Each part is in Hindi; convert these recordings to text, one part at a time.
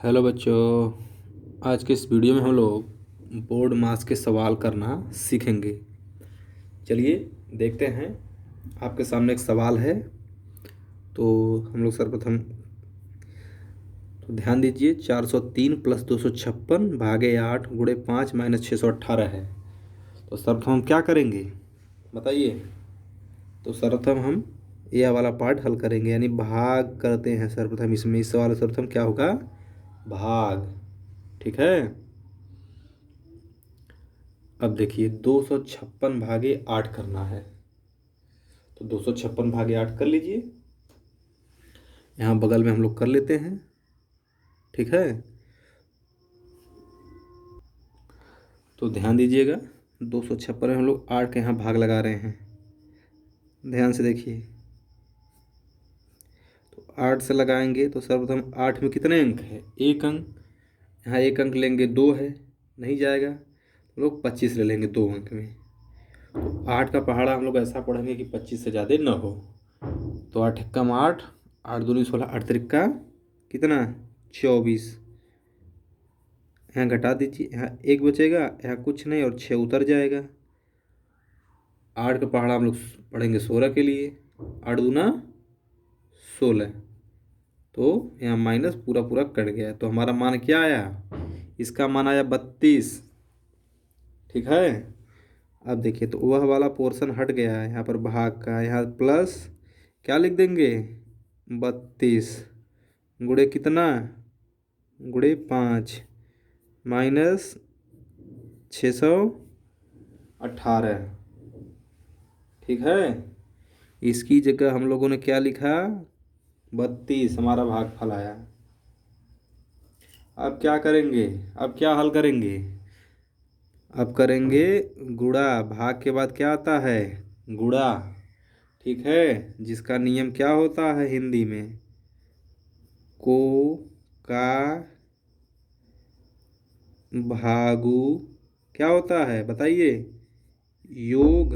हेलो बच्चों। आज के इस वीडियो में हम लोग बोर्ड मास के सवाल करना सीखेंगे। चलिए देखते हैं। आपके सामने एक सवाल है, तो हम लोग सर्वप्रथम तो ध्यान दीजिए। 403 प्लस 256 भागे 8 गुणे 5 माइनस 618 है। तो सर्वप्रथम हम क्या करेंगे बताइए। तो सर्वप्रथम हम यह वाला पार्ट हल करेंगे, यानी भाग करते हैं सर्वप्रथम। इसमें इस सवाल सर्वप्रथम क्या होगा, भाग। ठीक है। अब देखिए 256 भागे 8 करना है, तो 256 भागे 8 कर लीजिए। यहाँ बगल में हम लोग कर लेते हैं। ठीक है, तो ध्यान दीजिएगा। 256 में हम लोग 8 के यहाँ भाग लगा रहे हैं। ध्यान से देखिए, तो 8 से लगाएंगे तो सर्वप्रथम 8 में कितने अंक है, एक अंक। यहाँ एक अंक लेंगे, 2 है, नहीं जाएगा, तो लोग 25 ले लेंगे 2 अंक में। तो 8 का पहाड़ा हम लोग ऐसा पढ़ेंगे कि 25 से ज़्यादा न हो। तो 8 एकम 8, 8 दूनी 16, 8 तिरका कितना 24। यहाँ घटा दीजिए, यहाँ एक बचेगा, यहाँ कुछ नहीं, और 6 उतर जाएगा। 8 का पहाड़ा हम लोग पढ़ेंगे 16 के लिए। 8 दूना 16, तो यहाँ माइनस पूरा पूरा कट गया, तो हमारा मान क्या आया, इसका मान आया 32। ठीक है। अब देखिए, तो वह वाला पोर्शन हट गया है यहाँ पर भाग का। यहाँ प्लस क्या लिख देंगे, 32 गुणे कितना, गुणे 5 माइनस 618। ठीक है। इसकी जगह हम लोगों ने क्या लिखा, 32 हमारा भागफल आया। अब क्या करेंगे, अब क्या हल करेंगे, अब करेंगे गुणा। भाग के बाद क्या आता है, गुणा। ठीक है, जिसका नियम क्या होता है हिंदी में, को का भागु क्या होता है बताइए, योग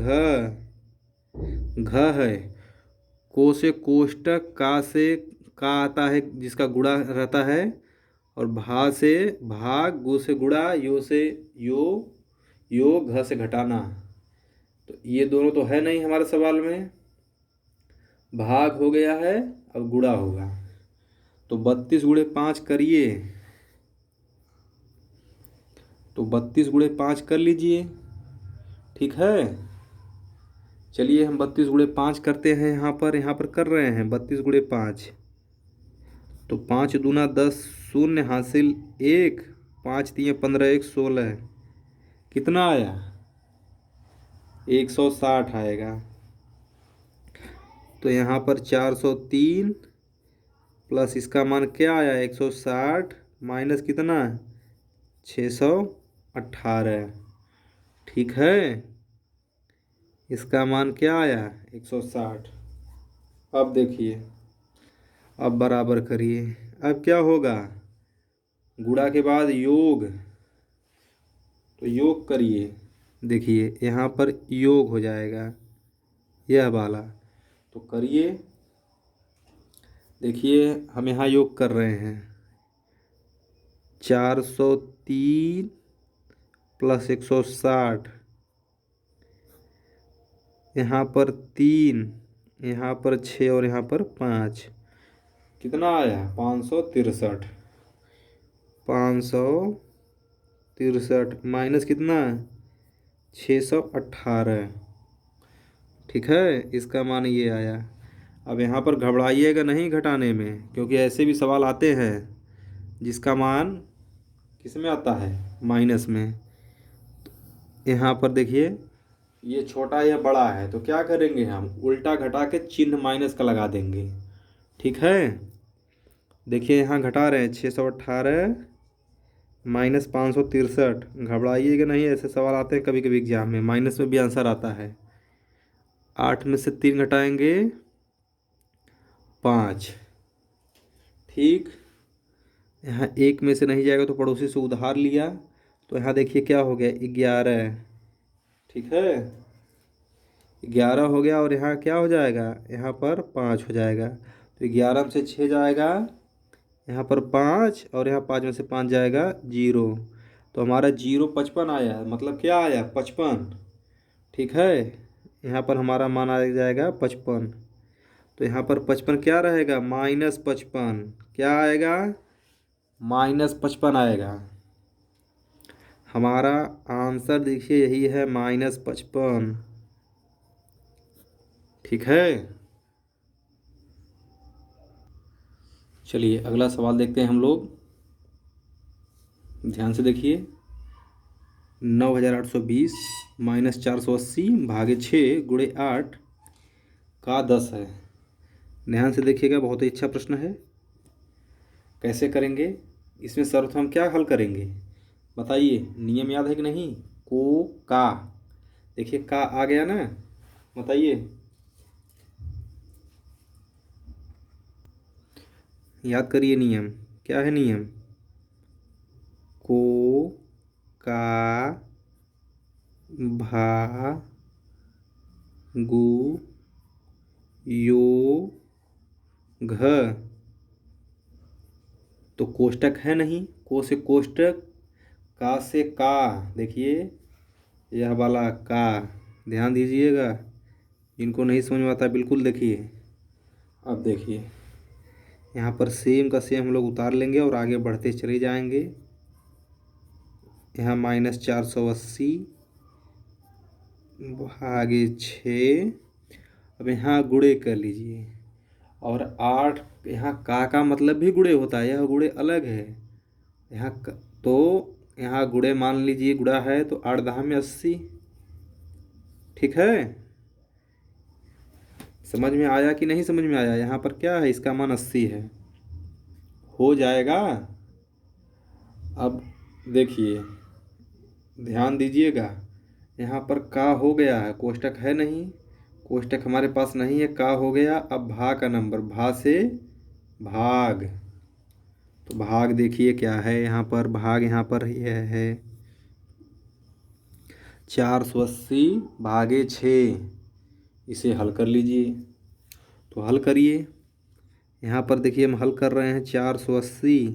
घ है। को से कोष्टक, का से का आता है जिसका गुणा रहता है, और भा से भाग, गु से गुणा, यो से यो घ से घटाना। तो ये दोनों तो है नहीं हमारे सवाल में, भाग हो गया है, अब गुणा होगा। तो 32 गुणे 5 करिए, तो 32 गुणे 5 कर लीजिए। ठीक है। चलिए हम 32 गुणे 5 करते हैं। यहाँ पर कर रहे हैं 32 गुणे 5, तो 5 दूना 10, शून्य हासिल 1, 5 तिये 15, 1 16, कितना आया 160 आएगा। तो यहाँ पर 403 प्लस इसका मान क्या आया 160 माइनस कितना 618। ठीक है, इसका मान क्या आया 160। अब देखिए, अब बराबर करिए। अब क्या होगा, गुणा के बाद योग, तो योग करिए। देखिए यहाँ पर योग हो जाएगा यह वाला, तो करिए। देखिए हम यहाँ योग कर रहे हैं, 403 प्लस 160, यहाँ पर 3, यहाँ पर 6 और यहाँ पर 5, कितना आया 563। 563 माइनस कितना 618। ठीक है, इसका मान ये आया। अब यहाँ पर घबराइएगा नहीं घटाने में, क्योंकि ऐसे भी सवाल आते हैं जिसका मान किस में आता है, माइनस में। यहाँ पर देखिए ये छोटा या बड़ा है, तो क्या करेंगे, हम उल्टा घटा के चिन्ह माइनस का लगा देंगे। ठीक है। देखिए यहाँ घटा रहे हैं 618 माइनस 563। घबराइएगा नहीं, ऐसे सवाल आते हैं कभी कभी एग्जाम में, माइनस में भी आंसर आता है। 8 में से 3 घटाएंगे 5। ठीक, यहाँ 1 में से नहीं जाएगा तो पड़ोसी से उधार लिया, तो यहाँ देखिए क्या हो गया 11। ठीक है, 11 हो गया, और यहाँ क्या हो जाएगा, यहाँ पर 5 हो जाएगा। तो 11 में से 6 जाएगा, यहाँ पर 5 और यहाँ 5 में से 5 जाएगा 0। तो हमारा 0 55 आया है, मतलब क्या आया 55। ठीक है, यहाँ पर हमारा मान आ जाएगा 55। तो यहाँ पर 55 क्या रहेगा, -55। क्या आएगा, -55 आएगा। हमारा आंसर देखिए यही है, -55। ठीक है, चलिए अगला सवाल देखते हैं हम लोग। ध्यान से देखिए, 9820 -480 भागे 6 गुणे 8 का 10 है। ध्यान से देखिएगा, बहुत ही अच्छा प्रश्न है। कैसे करेंगे, इसमें सर्वप्रथम क्या हल करेंगे बताइए, नियम याद है कि नहीं। को का, देखिए का आ गया ना, बताइए याद करिए नियम, क्या है नियम। को का भा गु यो घ। तो कोष्टक है नहीं, को से कोष्टक, का से का, देखिए यह वाला का, ध्यान दीजिएगा। इनको नहीं समझ में आता बिल्कुल देखिए। अब देखिए यहाँ पर सेम का सेम हम लोग उतार लेंगे और आगे बढ़ते चले जाएंगे। यहाँ -480 भागे 6। अब यहाँ गुणे कर लीजिए, और 8, यहाँ का मतलब भी गुणे होता है, यह गुणे अलग है। यहाँ तो यहाँ गुणे मान लीजिए, गुणा है तो 8 10 में 80। ठीक है, समझ में आया कि नहीं समझ में आया। यहाँ पर क्या है, इसका मान 80 है, हो जाएगा। अब देखिए ध्यान दीजिएगा, यहाँ पर का हो गया है, कोष्टक है नहीं, कोष्टक हमारे पास नहीं है, का हो गया। अब भा का नंबर, भा से भाग, तो भाग देखिए क्या है यहाँ पर, भाग यहाँ पर यह है 480 भागे 6। इसे हल कर लीजिए, तो हल करिए। यहाँ पर देखिए हम हल कर रहे हैं 480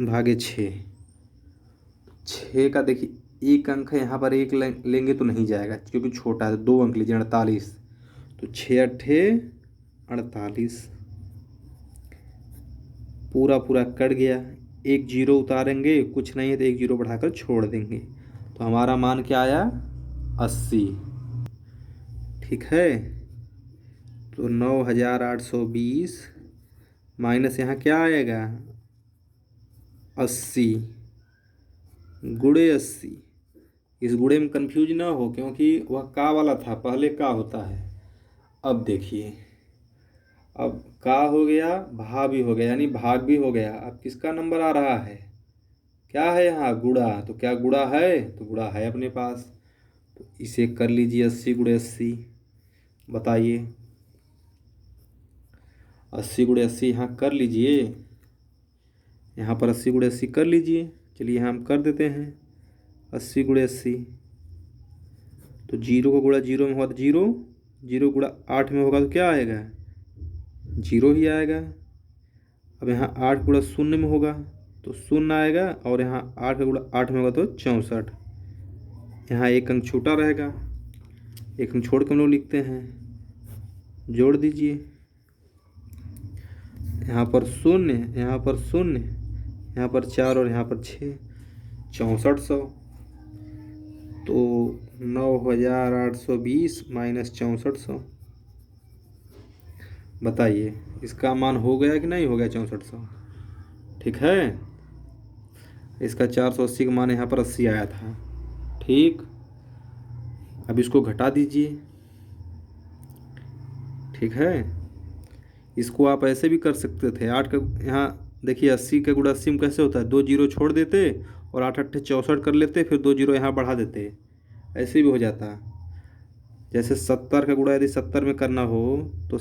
भागे 6। 6 का देखिए एक अंक है, यहाँ पर एक लेंगे तो नहीं जाएगा क्योंकि छोटा है, 2 अंक लीजिए 48। तो 6 अट्ठे 48, पूरा पूरा कट गया। एक जीरो उतारेंगे, कुछ नहीं है तो एक जीरो बढ़ाकर छोड़ देंगे, तो हमारा मान क्या आया 80। ठीक है, तो 9820 माइनस यहाँ क्या आएगा 80 गुणे 80। इस गुणे में कंफ्यूज ना हो क्योंकि वह का वाला था, पहले का होता है। अब देखिए, अब का हो गया, भा भी हो गया, यानी भाग भी हो गया। अब किसका नंबर आ रहा है, क्या है यहाँ गुणा, तो क्या गुणा है, तो गुणा है अपने पास। तो इसे कर लीजिए 80 गुणे 80, बताइए 80 गुणे 80 यहाँ कर लीजिए, यहाँ पर 80 गुणे 80 कर लीजिए। चलिए यहाँ हम कर देते हैं 80 गुणे 80। तो जीरो को गुणा जीरो में होगा तो जीरो, जीरो गुणा 8 में होगा तो क्या आएगा, जीरो ही आएगा। अब यहाँ 8 गुणा 0 में होगा तो 0 आएगा, और यहाँ 8 का गुणा 8 में होगा तो 64। यहाँ एक अंक छोटा रहेगा, एक अंक छोड़ के हम लोग लिखते हैं, जोड़ दीजिए। यहाँ पर 0, यहाँ पर 0, यहाँ पर 4 और यहाँ पर 6, 6400। तो 9820 माइनस 6400, बताइए इसका मान हो गया कि नहीं हो गया 6400। ठीक है, इसका 480 का मान यहाँ पर 80 आया था। ठीक, अब इसको घटा दीजिए। ठीक है, इसको आप ऐसे भी कर सकते थे, 8 का यहाँ देखिए 80 का गुणा 80 में कैसे होता है, 2 जीरो छोड़ देते और 8 अट्ठे 64 कर लेते, फिर 2 जीरो यहाँ बढ़ा देते, ऐसे भी हो जाता। जैसे 70 का गुणा यदि 70 में करना हो तो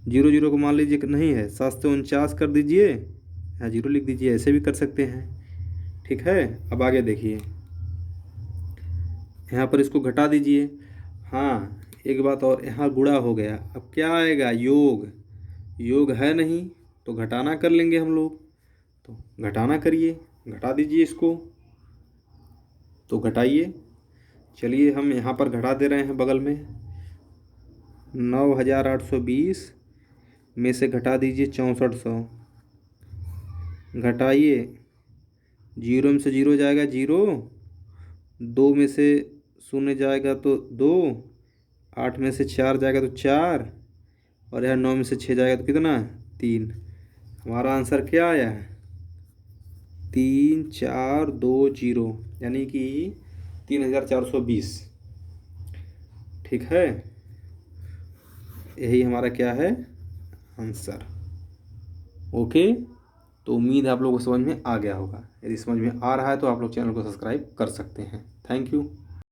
जीरो जीरो को मान लीजिए कि नहीं है, 7 से 49 कर दीजिए, यहाँ जीरो लिख दीजिए, ऐसे भी कर सकते हैं। ठीक है, अब आगे देखिए, यहाँ पर इसको घटा दीजिए। हाँ, एक बात और, यहाँ गुणा हो गया, अब क्या आएगा योग, योग है नहीं तो घटाना कर लेंगे हम लोग। तो घटाना करिए, घटा दीजिए इसको। तो घटाइए। चलिए हम यहाँ पर घटा दे रहे हैं बगल में। 9820 में से घटा दीजिए 6400। घटाइए। जीरो में से जीरो जाएगा जीरो, दो में से शून्य जाएगा तो दो, आठ में से चार जाएगा तो चार, और यहाँ नौ में से छः जाएगा तो कितना, तीन। हमारा आंसर क्या आया है, 3420, यानी कि 3420। ठीक है, यही हमारा क्या है, आंसर। ओके, तो उम्मीद है आप लोगों को समझ में आ गया होगा। यदि समझ में आ रहा है तो आप लोग चैनल को सब्सक्राइब कर सकते हैं। Thank you.